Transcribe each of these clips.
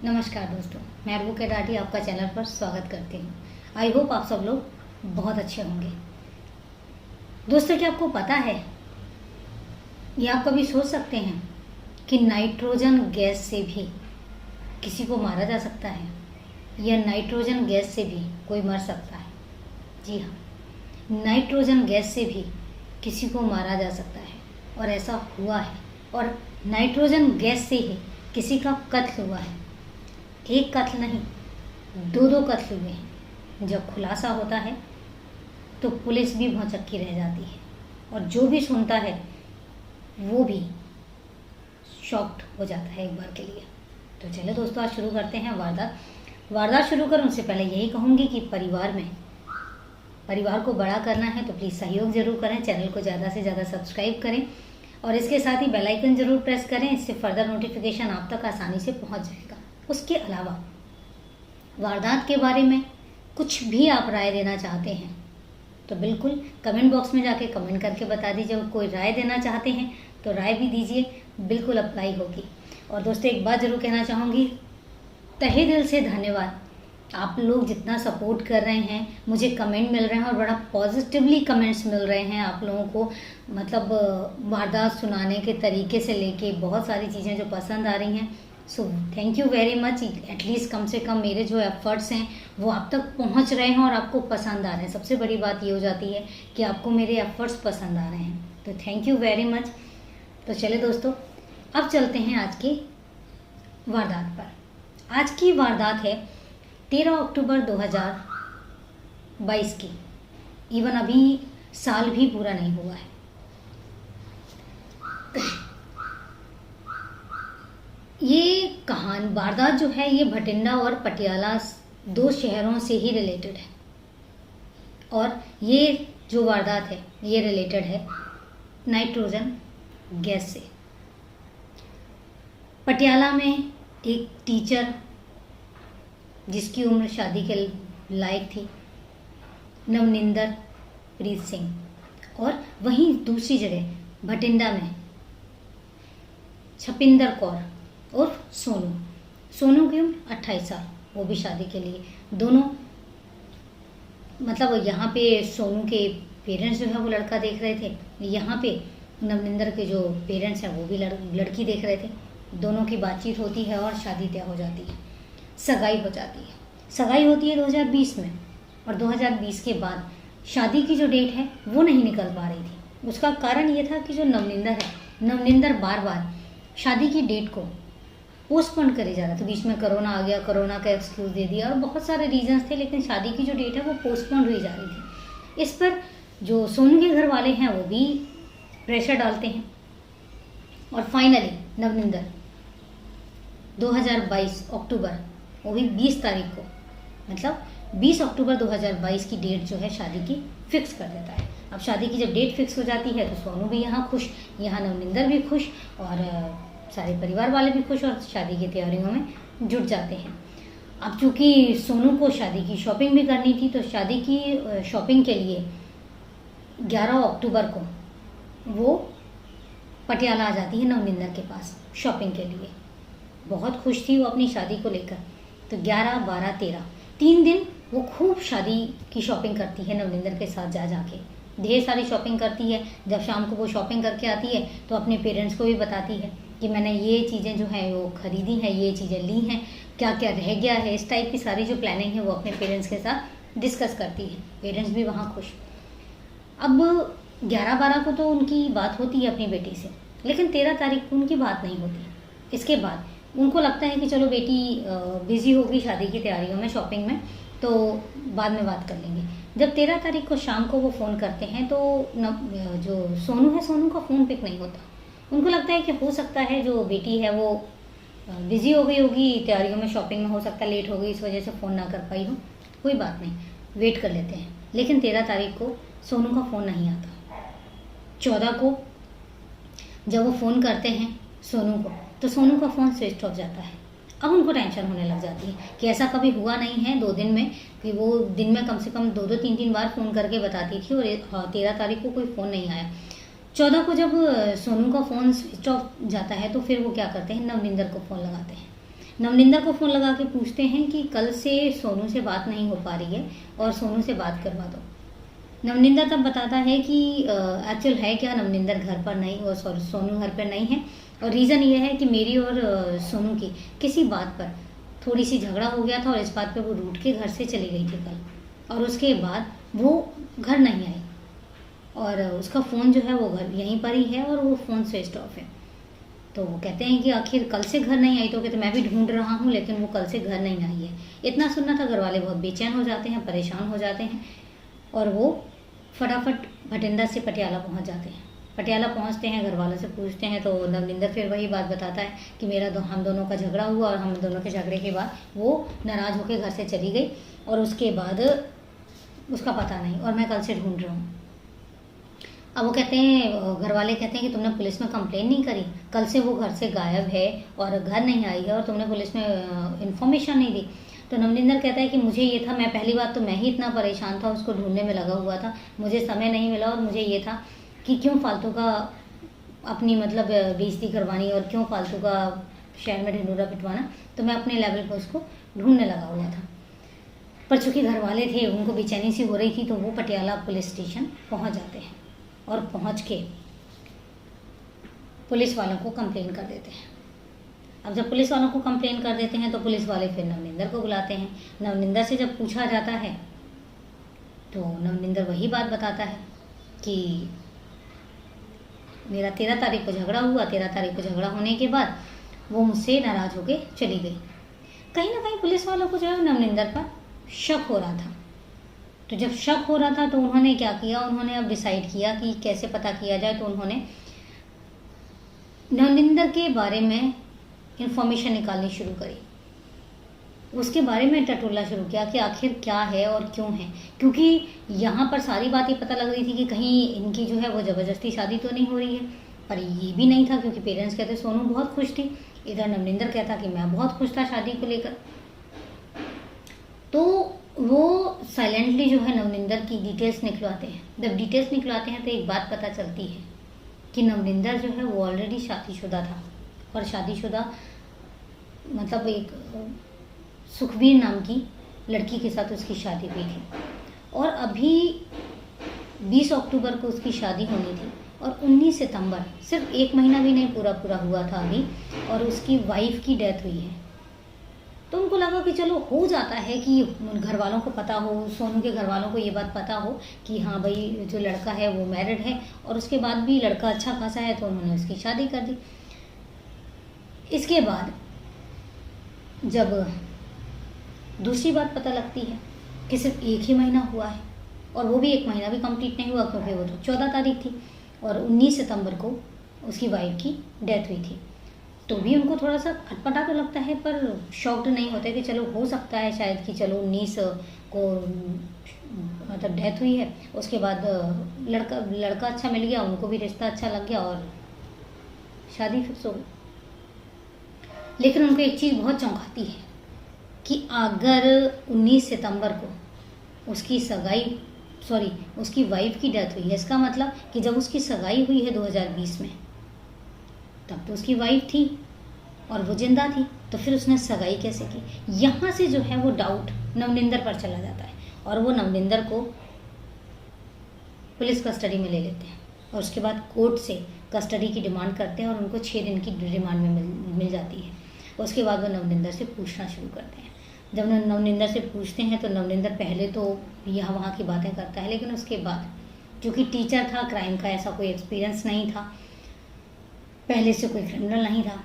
नमस्कार दोस्तों, मैं एडवोकेट आरती आपका चैनल पर स्वागत करती हूँ। आई होप आप सब लोग बहुत अच्छे होंगे। दोस्तों, क्या आपको पता है या आप कभी सोच सकते हैं कि नाइट्रोजन गैस से भी किसी को मारा जा सकता है या नाइट्रोजन गैस से भी कोई मर सकता है? जी हाँ, नाइट्रोजन गैस से भी किसी को मारा जा सकता है और ऐसा हुआ है। और नाइट्रोजन गैस से ही किसी का कत्ल हुआ है। एक कत्ल नहीं, दो कत्ल हुए हैं। जब खुलासा होता है तो पुलिस भी भौचक्की रह जाती है और जो भी सुनता है वो भी शॉक्ड हो जाता है एक बार के लिए। तो चलो दोस्तों, आज शुरू करते हैं वारदात शुरू करूं उससे पहले यही कहूँगी कि परिवार को बड़ा करना है तो प्लीज़ सहयोग ज़रूर करें। चैनल को ज़्यादा से ज़्यादा सब्सक्राइब करें और इसके साथ ही बेल आइकन ज़रूर प्रेस करें। इससे फर्दर नोटिफिकेशन आप तक आसानी से पहुंच जाएगा। उसके अलावा वारदात के बारे में कुछ भी आप राय देना चाहते हैं तो बिल्कुल कमेंट बॉक्स में जाके कमेंट करके बता दीजिए। और कोई राय देना चाहते हैं तो राय भी दीजिए, बिल्कुल अप्लाई होगी। और दोस्तों, एक बात ज़रूर कहना चाहूँगी, तहे दिल से धन्यवाद। आप लोग जितना सपोर्ट कर रहे हैं, मुझे कमेंट मिल रहे हैं और बड़ा पॉजिटिवली कमेंट्स मिल रहे हैं आप लोगों को। मतलब वारदात सुनाने के तरीके से लेके बहुत सारी चीज़ें जो पसंद आ रही हैं। So thank you very much. At least कम से कम मेरे जो एफर्ट्स हैं वो आप तक पहुंच रहे हैं और आपको पसंद आ रहे हैं। सबसे बड़ी बात ये हो जाती है कि आपको मेरे एफर्ट्स पसंद आ रहे हैं, तो थैंक यू वेरी मच। तो चले दोस्तों, अब चलते हैं आज की वारदात पर। आज की वारदात है 13 अक्टूबर 2022 की। इवन अभी साल भी पूरा नहीं हुआ है। ये वारदात जो है ये भटिंडा और पटियाला दो शहरों से ही रिलेटेड है। और ये जो वारदात है ये रिलेटेड है नाइट्रोजन गैस से। पटियाला में एक टीचर जिसकी उम्र शादी के लायक थी, नवनिंदर प्रीत सिंह, और वहीं दूसरी जगह भटिंडा में छपिंदर कौर और सोनू की उम्र 28 साल, वो भी शादी के लिए। दोनों मतलब यहाँ पे सोनू के पेरेंट्स जो है वो लड़का देख रहे थे, यहाँ पे नवनिंदर के जो पेरेंट्स हैं वो भी लड़की देख रहे थे। दोनों की बातचीत होती है और शादी तय हो जाती है, सगाई हो जाती है। सगाई होती है 2020 में, और 2020 के बाद शादी की जो डेट है वो नहीं निकल पा रही थी। उसका कारण ये था कि जो नवनिंदर बार बार शादी की डेट को पोस्टपोन करे जा रहा था। बीच में कोरोना आ गया, कोरोना का एक्सक्यूज दे दिया और बहुत सारे रीजंस थे, लेकिन शादी की जो डेट है वो पोस्टपोन हुई जा रही थी। इस पर जो सोनू के घर वाले हैं वो भी प्रेशर डालते हैं और फाइनली नवनिंदर 2022 अक्टूबर, वो भी 20 तारीख को, मतलब 20 अक्टूबर 2022 की डेट जो है शादी की फिक्स कर देता है। अब शादी की जब डेट फिक्स हो जाती है तो सोनू भी यहाँ खुश, यहाँ नवनिंदर भी खुश और सारे परिवार वाले भी खुश और शादी की तैयारियों में जुट जाते हैं। अब चूँकि सोनू को शादी की शॉपिंग भी करनी थी तो शादी की शॉपिंग के लिए 11 अक्टूबर को वो पटियाला आ जाती है नवनिंदर के पास शॉपिंग के लिए। बहुत खुश थी वो अपनी शादी को लेकर। तो 11, 12, 13 3 दिन वो खूब शादी की शॉपिंग करती है नवनिंदर के साथ जाके। ढेर सारी शॉपिंग करती है। जब शाम को वो शॉपिंग करके आती है तो अपने पेरेंट्स को भी बताती है कि मैंने ये चीज़ें जो हैं वो खरीदी हैं, ये चीज़ें ली हैं, क्या क्या रह गया है। इस टाइप की सारी जो प्लानिंग है वो अपने पेरेंट्स के साथ डिस्कस करती है। पेरेंट्स भी वहाँ खुश। अब 11-12 को तो उनकी बात होती है अपनी बेटी से, लेकिन 13 तारीख को उनकी बात नहीं होती। इसके बाद उनको लगता है कि चलो बेटी बिजी होगी शादी की तैयारियों में, शॉपिंग में, तो बाद में बात कर लेंगे। जब 13 तारीख को शाम को वो फ़ोन करते हैं तो जो सोनू है, सोनू का फ़ोन पिक नहीं होता। उनको लगता है कि हो सकता है जो बेटी है वो बिज़ी हो गई होगी तैयारियों में, शॉपिंग में, हो सकता है लेट हो गई, इस वजह से फ़ोन ना कर पाई हो। कोई बात नहीं, वेट कर लेते हैं। लेकिन 13 तारीख को सोनू का फ़ोन नहीं आता। 14 को जब वो फ़ोन करते हैं सोनू को तो सोनू का फ़ोन स्विच ऑफ जाता है। अब उनको टेंशन होने लग जाती है कि ऐसा कभी हुआ नहीं है 2 दिन में कि वो दिन में कम से कम 2-2, 3-3 बार फ़ोन करके बताती थी और 13 तारीख को कोई फ़ोन नहीं आया। 14 को जब सोनू का फ़ोन स्विच ऑफ जाता है तो फिर वो क्या करते हैं, नवनिंदर को फ़ोन लगाते हैं नवनिंदर को फ़ोन लगा के पूछते हैं कि कल से सोनू से बात नहीं हो पा रही है और सोनू से बात करवा दो। नवनिंदर तब बताता है कि एक्चुअल है क्या, नवनिंदर घर पर नहीं और सोनू घर पर नहीं है, और रीज़न ये है कि मेरी और सोनू की किसी बात पर थोड़ी सी झगड़ा हो गया था और इस बात पे वो रूठ के घर से चली गई थी कल, और उसके बाद वो घर नहीं आई और उसका फ़ोन जो है वो घर यहीं पर ही है और वो फ़ोन स्विच ऑफ है। तो वो कहते हैं कि आखिर कल से घर नहीं आई, तो कहते मैं भी ढूंढ रहा हूँ लेकिन वो कल से घर नहीं आई है। इतना सुनना था घर वाले बहुत बेचैन हो जाते हैं, परेशान हो जाते हैं और वो फटाफट भटिंडा से पटियाला पहुँच जाते हैं। पटियाला पहुँचते हैं, घर वालों से पूछते हैं तो नवनिंदर फिर वही बात बताता है कि हम दोनों का झगड़ा हुआ और हम दोनों के झगड़े के बाद वो नाराज़ होकर घर से चली गई और उसके बाद उसका पता नहीं और मैं कल से ढूंढ रहा हूँ। अब वो कहते हैं, घर वाले कहते हैं कि तुमने पुलिस में कंप्लेन नहीं करी, कल से वो घर से गायब है और घर नहीं आई है और तुमने पुलिस में इन्फॉर्मेशन नहीं दी। तो नवनिंदर कहता है कि मुझे ये था, मैं पहली बात तो मैं ही इतना परेशान था, उसको ढूंढने में लगा हुआ था, मुझे समय नहीं मिला और मुझे ये था कि क्यों फालतू का अपनी मतलब बेइज्जती करवानी और क्यों फालतू का शहर में ढिंढोरा पिटवाना, तो मैं अपने लेवल पर उसको ढूंढने लगा हुआ था। पर चूँकि घर वाले थे, उनको बेचैनी सी हो रही थी, तो वो पटियाला पुलिस स्टेशन पहुँच जाते हैं और पहुँच के पुलिस वालों को कंप्लेन कर देते हैं। अब जब पुलिस वालों को कंप्लेन कर देते हैं तो पुलिस वाले फिर नवनिंदर को बुलाते हैं। नवनिंदर से जब पूछा जाता है तो नवनिंदर वही बात बताता है कि मेरा 13 तारीख को झगड़ा हुआ, 13 तारीख को झगड़ा होने के बाद वो मुझसे नाराज़ होके चली गई। कहीं ना कहीं पुलिस वालों को जो है नवनिंदर पर शक हो रहा था। तो जब शक हो रहा था तो उन्होंने क्या किया, उन्होंने अब डिसाइड किया कि कैसे पता किया जाए। तो उन्होंने नवनिंदर के बारे में इंफॉर्मेशन निकालनी शुरू करी, उसके बारे में टटोलना शुरू किया कि आखिर क्या है और क्यों है, क्योंकि यहाँ पर सारी बातें पता लग रही थी कि कहीं इनकी जो है वो ज़बरदस्ती शादी तो नहीं हो रही है। पर ये भी नहीं था क्योंकि पेरेंट्स कहते सोनू बहुत खुश थी, इधर नवनिंदर कहता कि मैं बहुत खुश था शादी को लेकर। तो वो साइलेंटली जो है नवनिंदर की डिटेल्स निकलवाते हैं। जब डिटेल्स निकलवाते हैं तो एक बात पता चलती है कि नवनिंदर जो है वो ऑलरेडी शादीशुदा था और शादीशुदा मतलब एक सुखवीर नाम की लड़की के साथ उसकी शादी हुई थी और अभी 20 अक्टूबर को उसकी शादी होनी थी और 19 सितंबर, सिर्फ 1 महीना भी नहीं पूरा हुआ था अभी, और उसकी वाइफ की डेथ हुई है। तो उनको लगा कि चलो हो जाता है कि घर वालों को पता हो, सोनू के घर वालों को ये बात पता हो कि हाँ भाई जो लड़का है वो मैरिड है और उसके बाद भी लड़का अच्छा खासा है, तो उन्होंने उसकी शादी कर दी। इसके बाद जब दूसरी बात पता लगती है कि सिर्फ 1 ही महीना हुआ है और वो भी 1 महीना भी कंप्लीट नहीं हुआ क्योंकि वो तो 14 तारीख थी और 19 सितंबर को उसकी वाइफ की डेथ हुई थी। तो भी उनको थोड़ा सा खटपटा तो लगता है पर शॉक्ड नहीं होते कि चलो हो सकता है शायद कि चलो 19 को मतलब डेथ हुई है, उसके बाद लड़का अच्छा मिल गया, उनको भी रिश्ता अच्छा लग गया और शादी फिक्स हो गई। लेकिन उनको एक चीज़ बहुत चौंकाती है कि अगर 19 सितंबर को उसकी वाइफ की डेथ हुई है, इसका मतलब कि जब उसकी सगाई हुई है 2020 में, तब तो उसकी वाइफ थी और वो जिंदा थी, तो फिर उसने सगाई कैसे की। यहाँ से जो है वो डाउट नवनिंदर पर चला जाता है और वो नवनिंदर को पुलिस कस्टडी में ले लेते हैं और उसके बाद कोर्ट से कस्टडी की डिमांड करते हैं और उनको 6 दिन की रिमांड में मिल जाती है। उसके बाद वो नवनिंदर से पूछना शुरू करते हैं। जब नवनिंदर से पूछते हैं तो नवनिंदर पहले तो यहाँ वहाँ की बातें करता है, लेकिन उसके बाद क्योंकि टीचर था, क्राइम का ऐसा कोई एक्सपीरियंस नहीं था, पहले से कोई क्रिमिनल नहीं था,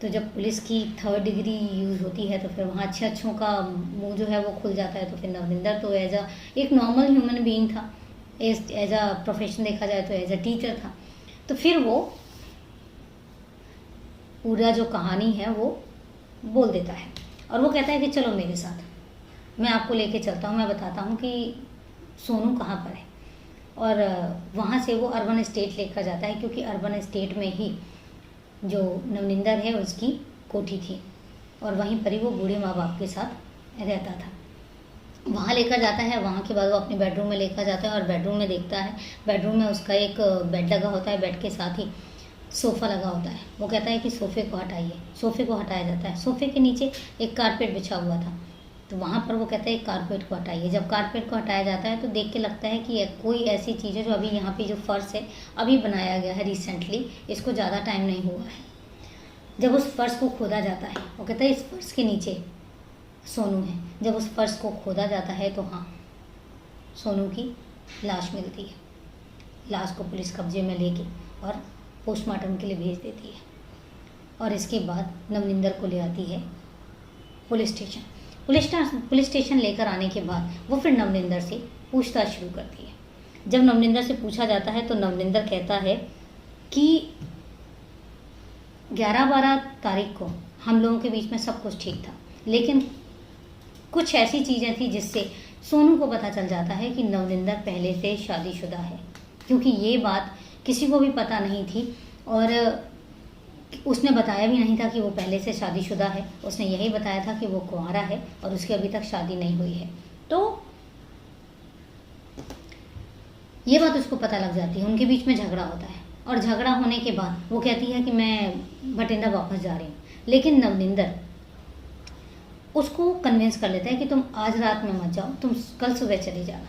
तो जब पुलिस की 3rd डिग्री यूज़ होती है तो फिर वहाँ अच्छों का मुंह जो है वो खुल जाता है। तो फिर नवनिंदर तो एक नॉर्मल ह्यूमन बीइंग था, एज अ प्रोफेशन देखा जाए तो एज अ टीचर था। तो फिर वो पूरा जो कहानी है वो बोल देता है और वो कहता है कि चलो मेरे साथ, मैं आपको लेके चलता हूँ, मैं बताता हूँ कि सोनू कहाँ पर है। और वहाँ से वो अर्बन एस्टेट लेकर जाता है क्योंकि अर्बन एस्टेट में ही जो नवनिंदर है उसकी कोठी थी और वहीं पर ही वो बूढ़े माँ बाप के साथ रहता था। वहाँ लेकर जाता है, वहाँ के बाद वो अपने बेडरूम में लेकर जाता है और बेडरूम में देखता है, बेडरूम में उसका एक बेड लगा होता है, बेड के साथ ही सोफ़ा लगा होता है, वो कहता है कि सोफ़े को हटाइए, सोफ़े को हटाया जाता है। सोफ़े के नीचे एक कारपेट बिछा हुआ था, तो वहाँ पर वो कहता है कारपेट को हटाइए। जब कारपेट को हटाया जाता है तो देख के लगता है कि कोई ऐसी चीज़ है जो अभी यहाँ पे जो फर्श है अभी बनाया गया है रिसेंटली, इसको ज़्यादा टाइम नहीं हुआ है। जब उस फर्श को खोदा जाता है, वो कहता है इस फर्श के नीचे सोनू है। जब उस फर्श को खोदा जाता है तो हाँ, सोनू की लाश मिलती है। लाश को पुलिस कब्जे में लेके और पोस्टमार्टम के लिए भेज देती है, और इसके बाद नवनिंदर को ले आती है पुलिस स्टेशन। पुलिस स्टेशन लेकर आने के बाद वो फिर नवनिंदर से पूछताछ शुरू करती है। जब नवनिंदर से पूछा जाता है तो नवनिंदर कहता है कि 11-12 तारीख को हम लोगों के बीच में सब कुछ ठीक था, लेकिन कुछ ऐसी चीज़ें थी जिससे सोनू को पता चल जाता है कि नवनिंदर पहले से शादीशुदा है, क्योंकि ये बात किसी को भी पता नहीं थी और उसने बताया भी नहीं था कि वो पहले से शादीशुदा है। उसने यही बताया था कि वो कुंवारा है और उसकी अभी तक शादी नहीं हुई है। तो ये बात उसको पता लग जाती है। उनके बीच में झगड़ा होता है और झगड़ा होने के बाद वो कहती है कि मैं भटिंडा वापस जा रही हूँ, लेकिन नवनिंदर उसको कन्विंस कर लेता है कि तुम आज रात में मत जाओ, तुम कल सुबह चली जाना।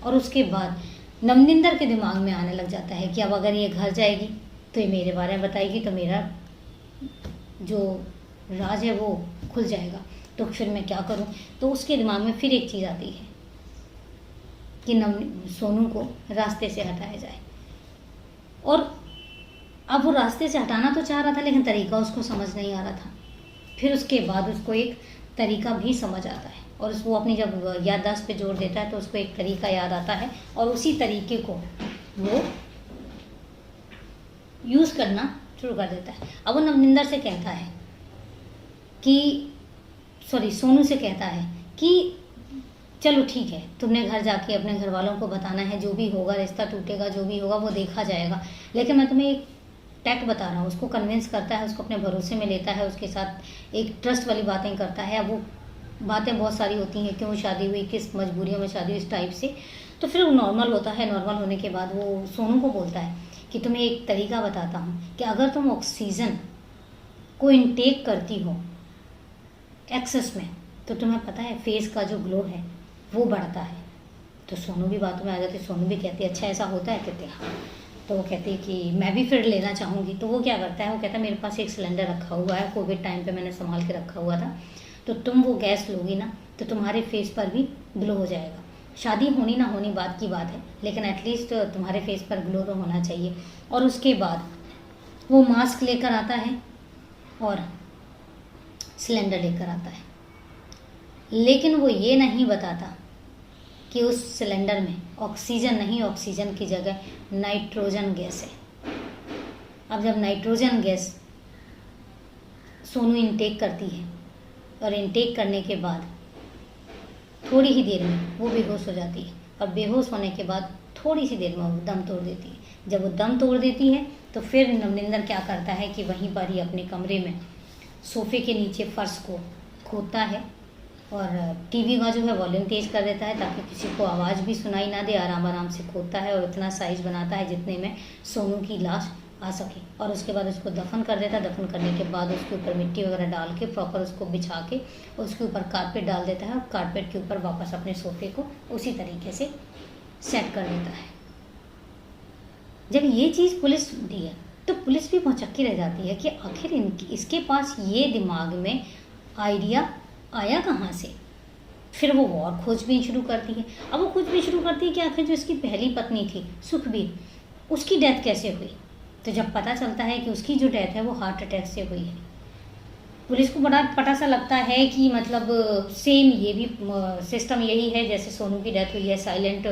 और उसके बाद नवनिंदर के दिमाग में आने लग जाता है कि अब अगर ये घर जाएगी तो ये मेरे बारे में बताएगी तो मेरा जो राज है वो खुल जाएगा, तो फिर मैं क्या करूं। तो उसके दिमाग में फिर एक चीज़ आती है कि सोनू को रास्ते से हटाया जाए। और अब वो रास्ते से हटाना तो चाह रहा था, लेकिन तरीका उसको समझ नहीं आ रहा था। फिर उसके बाद उसको एक तरीका भी समझ आता है और वो अपनी जब याददाश्त पे जोर देता है तो उसको एक तरीका याद आता है और उसी तरीके को वो यूज़ करना शुरू कर देता है। अब वो नवनिंदर से कहता है कि सोनू से कहता है कि चलो ठीक है, तुमने घर जाके अपने घर वालों को बताना है, जो भी होगा रिश्ता टूटेगा, जो भी होगा वो देखा जाएगा, लेकिन मैं तुम्हें एक टैक्ट बता रहा हूँ। उसको कन्विंस करता है, उसको अपने भरोसे में लेता है, उसके साथ एक ट्रस्ट वाली बातें करता है। अब वो बातें बहुत सारी होती हैं, क्यों शादी हुई, किस मजबूरियों में शादी हुई, इस टाइप से। तो फिर वो नॉर्मल होता है। नॉर्मल होने के बाद वो सोनू को बोलता है कि तुम्हें एक तरीका बताता हूँ कि अगर तुम ऑक्सीजन को इनटेक करती हो एक्सेस में तो तुम्हें पता है फेस का जो ग्लो है वो बढ़ता है। तो सोनू भी बातों में आ जाती है। सोनू भी कहती है अच्छा ऐसा होता है, कहते हाँ। तो वो कहती है कि मैं भी फिर लेना चाहूँगी। तो वो क्या करता है, वो कहता है मेरे पास एक सिलेंडर रखा हुआ है, कोविड टाइम पे मैंने संभाल के रखा हुआ था, तो तुम वो गैस लोगी ना तो तुम्हारे फेस पर भी ग्लो हो जाएगा। शादी होनी ना होनी बात की बात है, लेकिन एटलीस्ट तुम्हारे फेस पर ग्लो तो होना चाहिए। और उसके बाद वो मास्क लेकर आता है और सिलेंडर लेकर आता है, लेकिन वो ये नहीं बताता कि उस सिलेंडर में ऑक्सीजन नहीं, ऑक्सीजन की जगह नाइट्रोजन गैस है। अब जब नाइट्रोजन गैस सोनू इनटेक करती है और इनटेक करने के बाद थोड़ी ही देर में वो बेहोश हो जाती है, और बेहोश होने के बाद थोड़ी सी देर में वो दम तोड़ देती है। जब वो दम तोड़ देती है तो फिर नवनिंदर क्या करता है कि वहीं पर ही अपने कमरे में सोफे के नीचे फर्श को खोदता है और टीवी का जो है वॉल्यूम तेज़ कर देता है ताकि किसी को आवाज़ भी सुनाई ना दे। आराम आराम से खोदता है और इतना साइज बनाता है जितने में सोनू की लाश आ सके, और उसके बाद उसको दफन कर देता है। दफन करने के बाद उसके ऊपर मिट्टी वगैरह डाल के प्रॉपर उसको बिछा के उसके ऊपर कारपेट डाल देता है और कारपेट के ऊपर वापस अपने सोफे को उसी तरीके से सेट कर देता है। जब ये चीज़ पुलिस सुनती है तो पुलिस भी भौचक्की रह जाती है कि आखिर इसके पास ये दिमाग में आइडिया आया कहाँ से। फिर वो और खोजबीन शुरू करती है। अब वो खोजबीन शुरू करती है कि आखिर जो इसकी पहली पत्नी थी सुखबीर, उसकी डेथ कैसे हुई। तो जब पता चलता है कि उसकी जो डेथ है वो हार्ट अटैक से हुई है, पुलिस को बड़ा पता सा लगता है कि मतलब सेम ये भी सिस्टम यही है जैसे सोनू की डेथ हुई है। साइलेंट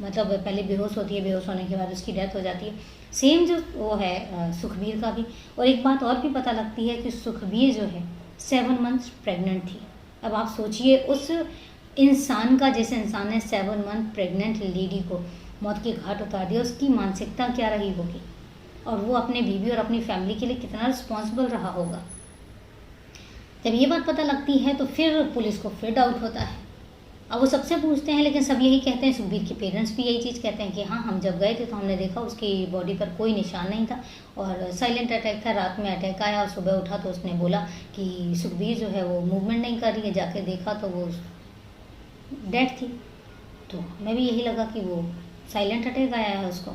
मतलब पहले बेहोश होती है, बेहोश होने के बाद उसकी डेथ हो जाती है। सेम जो वो है सुखबीर का भी। और एक बात और भी पता लगती है कि सुखबीर जो है 7 मंथ्स प्रेग्नेंट थी। अब आप सोचिए उस इंसान का, जिस इंसान ने 7 मंथ प्रेग्नेंट लेडी को मौत के घाट उतार दिया, उसकी मानसिकता क्या रही होगी और वो अपने बीवी और अपनी फैमिली के लिए कितना रिस्पॉन्सिबल रहा होगा। जब ये बात पता लगती है तो फिर पुलिस को फिर डाउट होता है अब वो सबसे पूछते हैं, लेकिन सब यही कहते हैं, सुखबीर के पेरेंट्स भी यही चीज़ कहते हैं कि हाँ, हम जब गए थे तो हमने देखा उसकी बॉडी पर कोई निशान नहीं था और साइलेंट अटैक था, रात में अटैक आया और सुबह उठा तो उसने बोला कि सुखबीर जो है वो मूवमेंट नहीं कर रही है, जाके देखा तो वो डेड थी। तो हमें भी यही लगा कि वो साइलेंट अटैक आया है उसको।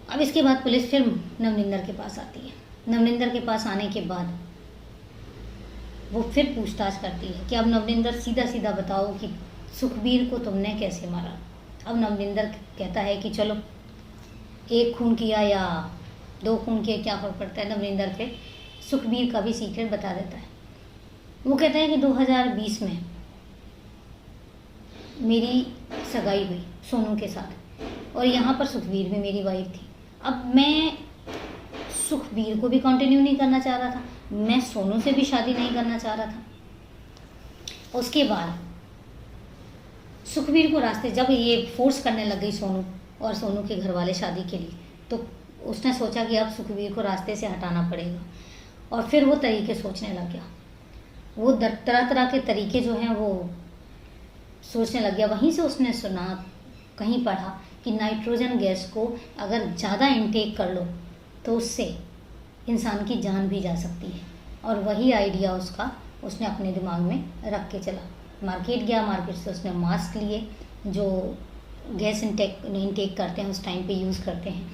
अब इसके बाद पुलिस फिर नवनिंदर के पास आती है। नवनिंदर के पास आने के बाद वो फिर पूछताछ करती है कि अब नवनिंदर सीधा सीधा बताओ कि सुखबीर को तुमने कैसे मारा। अब नवनिंदर कहता है कि चलो 1 खून किया या 2 खून किया क्या फर्क पड़ता है। नवनिंदर फिर सुखबीर का भी सीक्रेट बता देता है। वो कहता है कि 2020 में मेरी सगाई हुई सोनू के साथ और यहाँ पर सुखबीर भी मेरी वाइफ थी। अब मैं सुखबीर को भी कंटिन्यू नहीं करना चाह रहा था, मैं सोनू से भी शादी नहीं करना चाह रहा था। उसके बाद सुखबीर को रास्ते जब ये फोर्स करने लग गई सोनू और सोनू के घर वाले शादी के लिए, तो उसने सोचा कि अब सुखबीर को रास्ते से हटाना पड़ेगा और फिर वो तरीके सोचने लग गया। वो तरह तरह के तरीके जो हैं वो सोचने लग गया। वहीं से उसने सुना, कहीं पढ़ा कि नाइट्रोजन गैस को अगर ज़्यादा इनटेक कर लो तो उससे इंसान की जान भी जा सकती है। और वही आइडिया उसने अपने दिमाग में रख के चला। मार्केट गया, मार्केट से उसने मास्क लिए जो गैस इनटेक करते हैं उस टाइम पे यूज़ करते हैं।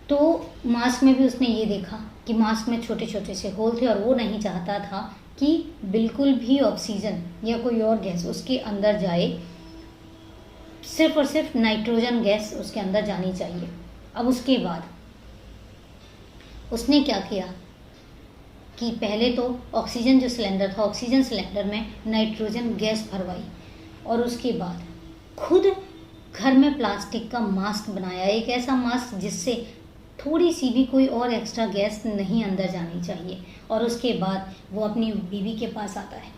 तो मास्क में भी उसने ये देखा कि मास्क में छोटे छोटे से होल थे और वो नहीं चाहता था कि बिल्कुल भी ऑक्सीजन या कोई और गैस उसके अंदर जाए, सिर्फ और सिर्फ नाइट्रोजन गैस उसके अंदर जानी चाहिए। अब उसके बाद उसने क्या किया कि पहले तो ऑक्सीजन जो सिलेंडर था, ऑक्सीजन सिलेंडर में नाइट्रोजन गैस भरवाई और उसके बाद खुद घर में प्लास्टिक का मास्क बनाया, एक ऐसा मास्क जिससे थोड़ी सी भी कोई और एक्स्ट्रा गैस नहीं अंदर जानी चाहिए। और उसके बाद वो अपनी बीवी के पास आता है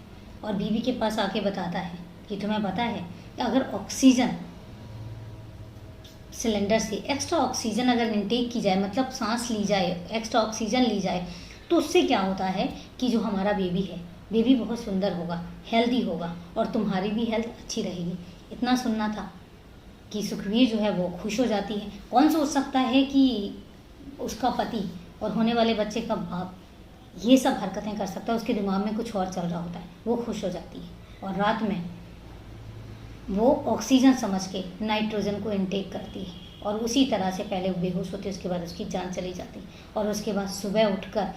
और बीवी के पास आके बताता है कि तुम्हें पता है कि अगर ऑक्सीजन सिलेंडर से एक्स्ट्रा ऑक्सीजन अगर इनटेक की जाए, मतलब सांस ली जाए, एक्स्ट्रा ऑक्सीजन ली जाए, तो उससे क्या होता है कि जो हमारा बेबी है, बेबी बहुत सुंदर होगा, हेल्दी होगा और तुम्हारी भी हेल्थ अच्छी रहेगी। इतना सुनना था कि सुखबीर जो है वो खुश हो जाती है। कौन सोच सकता है कि उसका पति और होने वाले बच्चे का बाप ये सब हरकतें कर सकता है। उसके दिमाग में कुछ और चल रहा होता है। वो खुश हो जाती है और रात में वो ऑक्सीजन समझ के नाइट्रोजन को इनटेक करती है और उसी तरह से पहले वो बेहोश होती है, उसके बाद उसकी जान चली जाती है। और उसके बाद सुबह उठकर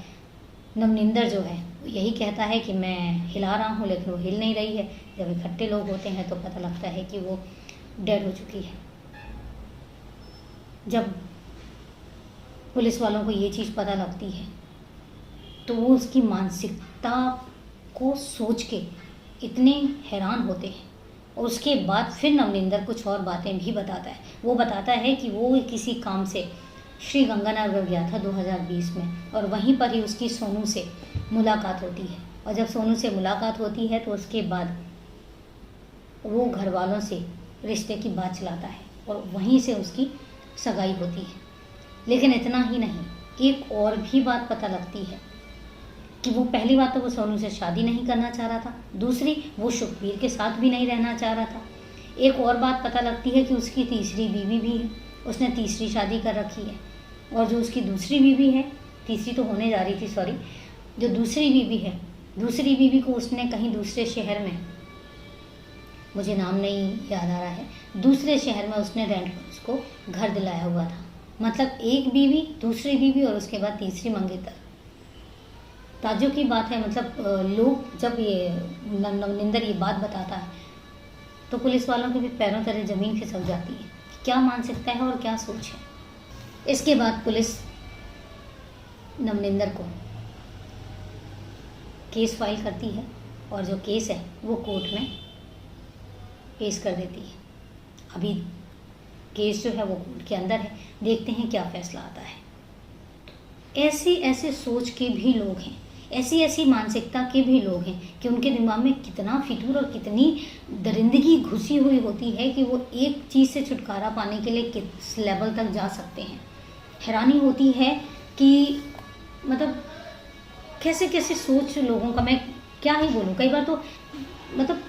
नवनिंदर जो है यही कहता है कि मैं हिला रहा हूँ, लेकिन वो हिल नहीं रही है। जब इकट्ठे लोग होते हैं तो पता लगता है कि वो डेड हो चुकी है। जब पुलिस वालों को ये चीज़ पता लगती है तो वो उसकी मानसिकता को सोच के इतने हैरान होते हैं। और उसके बाद फिर नवनिंदर कुछ और बातें भी बताता है। वो बताता है कि वो किसी काम से श्री गंगानगर गया था 2020 में और वहीं पर ही उसकी सोनू से मुलाकात होती है। और जब सोनू से मुलाकात होती है तो उसके बाद वो घर वालों से रिश्ते की बात चलाता है और वहीं से उसकी सगाई होती है। लेकिन इतना ही नहीं, एक और भी बात पता लगती है कि वो पहली बात तो वो सोनू से शादी नहीं करना चाह रहा था, दूसरी वो सुखबीर के साथ भी नहीं रहना चाह रहा था। एक और बात पता लगती है कि उसकी तीसरी बीवी भी है, उसने तीसरी शादी कर रखी है। और जो उसकी दूसरी बीवी है, तीसरी तो होने जा रही थी, सॉरी, जो दूसरी बीवी है, दूसरी बीवी को उसने कहीं दूसरे शहर में, मुझे नाम नहीं याद आ रहा है, दूसरे शहर में उसने रेंट पर उसको घर दिलाया हुआ था। मतलब एक बीवी, दूसरी बीवी और उसके बाद तीसरी मंगेतर। ताज्जुब की बात है, मतलब लोग जब ये नवनिंदर ये बात बताता है तो पुलिस वालों के भी पैरों तले ज़मीन खिसक जाती है कि क्या मानसिकता है और क्या सोच है। इसके बाद पुलिस नवनिंदर को केस फाइल करती है और जो केस है वो कोर्ट में पेश कर देती है। अभी केस जो है वो कोर्ट के अंदर है, देखते हैं क्या फैसला आता है। ऐसे ऐसे सोच के भी लोग हैं, ऐसी ऐसी मानसिकता के भी लोग हैं कि उनके दिमाग में कितना फितूर और कितनी दरिंदगी घुसी हुई होती है कि वो एक चीज़ से छुटकारा पाने के लिए किस लेवल तक जा सकते हैं। हैरानी होती है कि मतलब कैसे कैसे सोच लोगों का, मैं क्या ही बोलूँ। कई बार तो मतलब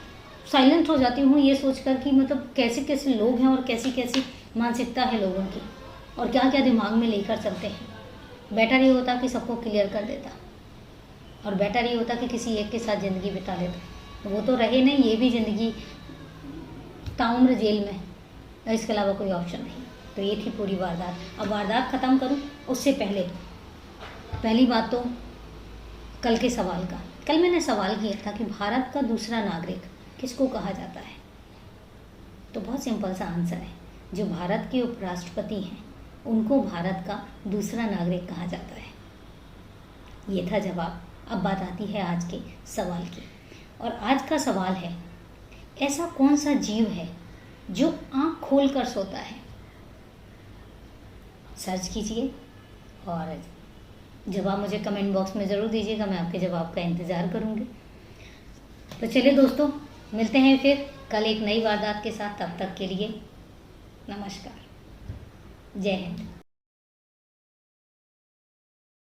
साइलेंट हो जाती हूँ ये सोचकर कि मतलब कैसे कैसे लोग हैं और कैसी कैसी मानसिकता है लोगों की, और क्या क्या दिमाग में लेकर चलते हैं। बेटर ये होता कि सबको क्लियर कर देता, और बेटर ये होता कि किसी एक के साथ ज़िंदगी बिता लेता। वो तो रहे नहीं, ये भी ज़िंदगी ताउम्र जेल में, इसके अलावा कोई ऑप्शन नहीं। तो ये थी पूरी वारदात। अब वारदात ख़त्म करूँ उससे पहले पहली बात तो कल के सवाल का। कल मैंने सवाल किया था कि भारत का दूसरा नागरिक किसको कहा जाता है। तो बहुत सिंपल सा आंसर है, जो भारत के उपराष्ट्रपति हैं उनको भारत का दूसरा नागरिक कहा जाता है। ये था जवाब। अब बात आती है आज के सवाल की, और आज का सवाल है, ऐसा कौन सा जीव है जो आँख खोल कर सोता है। सर्च कीजिए और जवाब मुझे कमेंट बॉक्स में ज़रूर दीजिएगा, मैं आपके जवाब का इंतज़ार करूँगी। तो चलिए दोस्तों, मिलते हैं फिर कल एक नई वारदात के साथ। तब तक के लिए नमस्कार, जय हिंद।